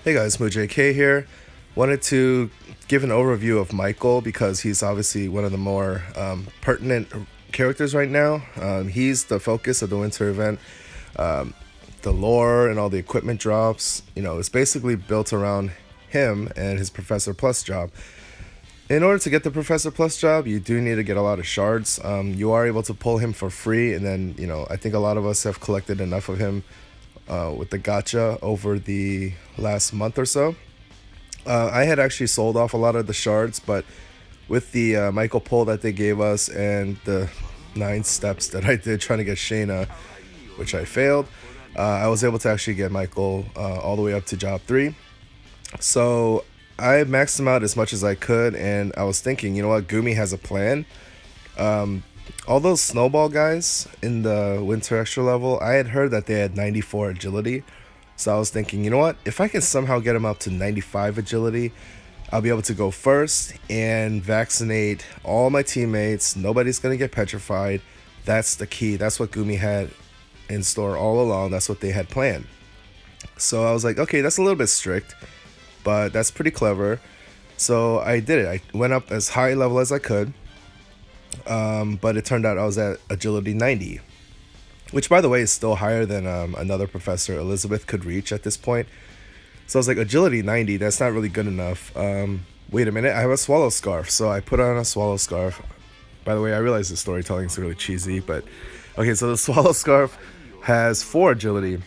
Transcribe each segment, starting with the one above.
Hey guys, MoJK here. Wanted to give an overview of Michael because he's obviously one of the more pertinent characters right now. He's the focus of the winter event. Um, the lore and all the equipment drops, it's basically built around him and his Professor Plus job. In order to get the Professor Plus job, you do need to get a lot of shards. You are able to pull him for free, and then, I think a lot of us have collected enough of him with the gacha over the last month or so. I had actually sold off a lot of the shards, but with the Michael pull that they gave us and the 9 steps that I did trying to get Shayna, which I failed, I was able to actually get Michael all the way up to job 3. So I maxed him out as much as I could, and I was thinking, you know what, Gumi has a plan. All those snowball guys in the winter extra level, I had heard that they had 94 agility. So I was thinking, you know what, if I can somehow get them up to 95 agility, I'll be able to go first and vaccinate all my teammates. Nobody's going to get petrified. That's the key. That's what Gumi had in store all along. That's what they had planned. So I was like, okay, that's a little bit strict, but that's pretty clever. So I did it. I went up as high level as I could. But it turned out I was at agility 90, which, by the way, is still higher than another professor, Elizabeth, could reach at this point. So I was like, agility 90, that's not really good enough. Wait a minute, I have a swallow scarf. So I put on a swallow scarf. By the way, I realize the storytelling is really cheesy, but okay, so the swallow scarf has 4 agility.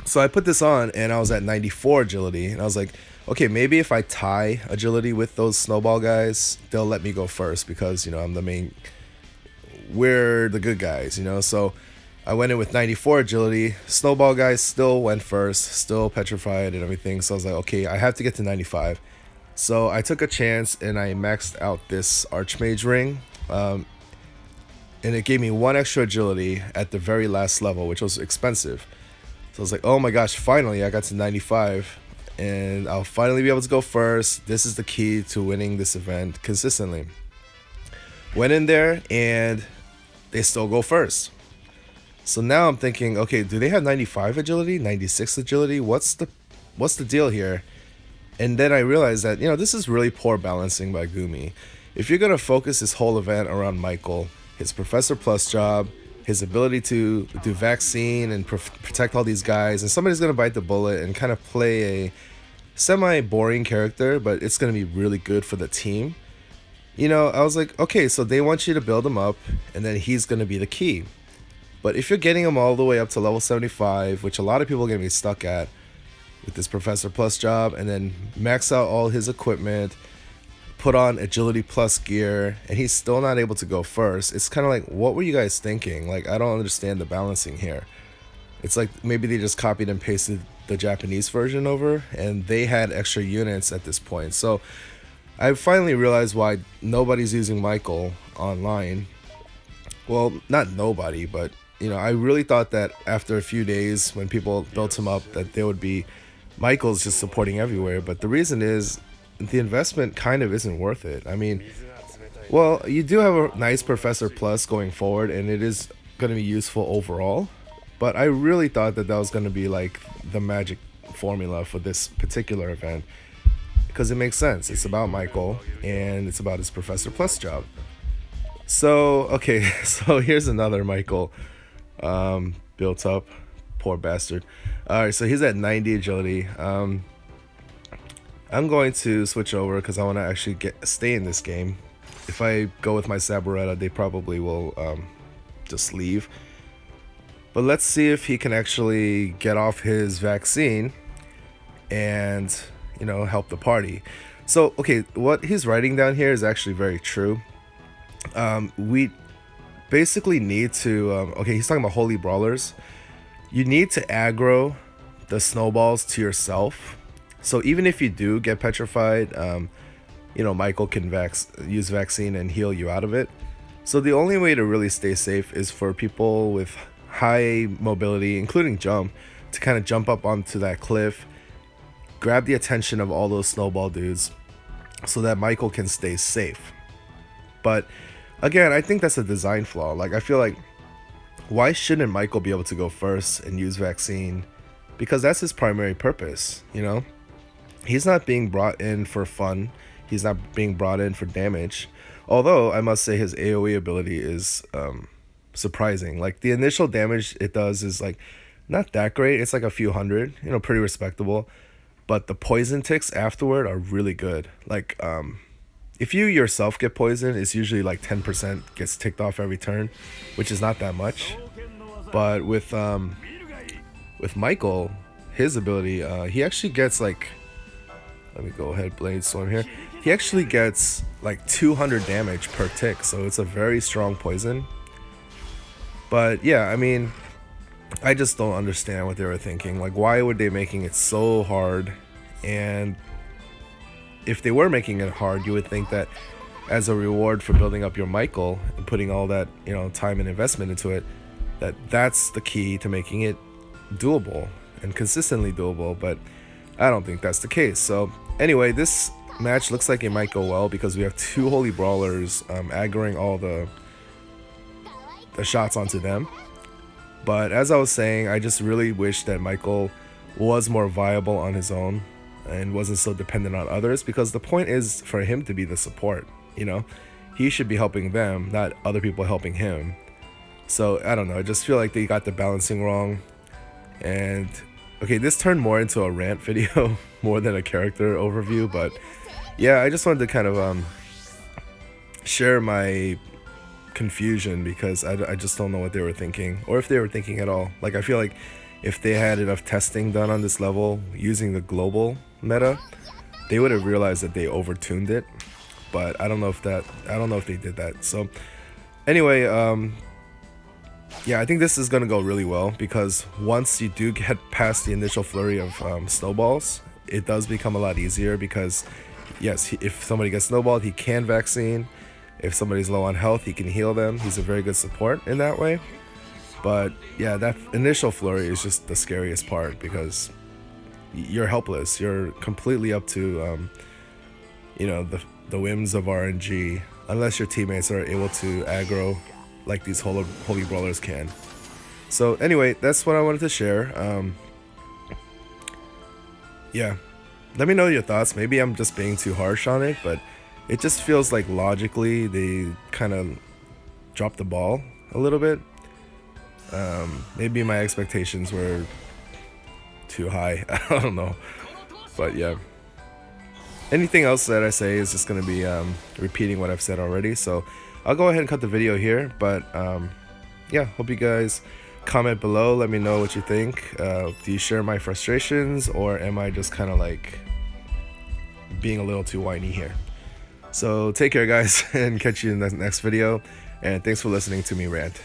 So I put this on and I was at 94 agility, and I was like, okay, maybe if I tie agility with those snowball guys, they'll let me go first because, I'm the main, we're the good guys, so I went in with 94 agility. Snowball guys still went first, still petrified and everything. So I was like, okay, I have to get to 95. So I took a chance and I maxed out this Archmage ring. And it gave me 1 extra agility at the very last level, which was expensive. So I was like, oh my gosh, finally I got to 95. And I'll finally be able to go first. This is the key to winning this event consistently. Went in there and they still go first. So now I'm thinking, okay, do they have 95 agility, 96 agility? What's the deal here? And then I realized that, this is really poor balancing by Gumi. If you're going to focus this whole event around Michael, his Professor Plus job, his ability to do vaccine and protect all these guys, and somebody's going to bite the bullet and kind of play a semi-boring character, but it's going to be really good for the team. I was like, okay, so they want you to build him up, and then he's going to be the key. But if you're getting him all the way up to level 75, which a lot of people are going to be stuck at with this Professor Plus job, and then max out all his equipment, put on agility plus gear, and he's still not able to go first, it's kind of like, what were you guys thinking? Like, I don't understand the balancing here. It's like maybe they just copied and pasted the Japanese version over, and they had extra units at this point. So I finally realized why nobody's using Michael online. Well, not nobody, but I really thought that after a few days when people built him up that there would be Michael's just supporting everywhere. But the reason is the investment kind of isn't worth it. I mean, well, you do have a nice Professor Plus going forward, and it is going to be useful overall. But I really thought that was going to be like the magic formula for this particular event, because it makes sense. It's about Michael, and it's about his Professor Plus job. So, okay, so here's another Michael built up. Poor bastard. Alright, so he's at 90 agility. I'm going to switch over because I want to actually stay in this game. If I go with my Saburetta, they probably will just leave. But let's see if he can actually get off his vaccine and, help the party. So, okay, what he's writing down here is actually very true. We basically need to, okay, he's talking about holy brawlers. You need to aggro the snowballs to yourself. So even if you do get petrified, Michael can use vaccine and heal you out of it. So the only way to really stay safe is for people with high mobility, including jump, to kind of jump up onto that cliff, grab the attention of all those snowball dudes so that Michael can stay safe. But again, I think that's a design flaw. Like, I feel like, why shouldn't Michael be able to go first and use vaccine? Because that's his primary purpose, he's not being brought in for fun. He's not being brought in for damage. Although I must say his AoE ability is surprising. Like the initial damage it does is like not that great. It's like a few hundred, you know, pretty respectable. But the poison ticks afterward are really good. Like if you yourself get poisoned, it's usually like 10% gets ticked off every turn, which is not that much. But with Michael, his ability, he actually gets like, let me go ahead, Blade Storm here. He actually gets like 200 damage per tick, so it's a very strong poison. But yeah, I mean, I just don't understand what they were thinking. Like, why would they making it so hard? And if they were making it hard, you would think that as a reward for building up your Michael and putting all that, you know, time and investment into it, that's the key to making it doable and consistently doable. But I don't think that's the case. So anyway, this match looks like it might go well because we have two holy brawlers aggroing all the shots onto them. But as I was saying, I just really wish that Michael was more viable on his own and wasn't so dependent on others, because the point is for him to be the support, you know? He should be helping them, not other people helping him. So I don't know, I just feel like they got the balancing wrong. And okay, this turned more into a rant video more than a character overview, but yeah, I just wanted to kind of share my confusion because I just don't know what they were thinking, or if they were thinking at all. Like, I feel like if they had enough testing done on this level using the global meta, they would have realized that they overtuned it. But I don't know if they did that. So anyway, yeah, I think this is gonna go really well because once you do get past the initial flurry of snowballs, it does become a lot easier because yes, if somebody gets snowballed, he can vaccine. If somebody's low on health, he can heal them. He's a very good support in that way. But yeah, that initial flurry is just the scariest part because you're helpless. You're completely up to, you know, the whims of RNG, unless your teammates are able to aggro like these holy brawlers can. So anyway, that's what I wanted to share. Yeah, let me know your thoughts. Maybe I'm just being too harsh on it, but it just feels like logically they kind of dropped the ball a little bit. Maybe my expectations were too high. I don't know. But yeah. Anything else that I say is just going to be repeating what I've said already. So I'll go ahead and cut the video here. But yeah, hope you guys comment below. Let me know what you think. Do you share my frustrations, or am I just kind of like being a little too whiny here? So take care, guys, and catch you in the next video. And thanks for listening to me rant.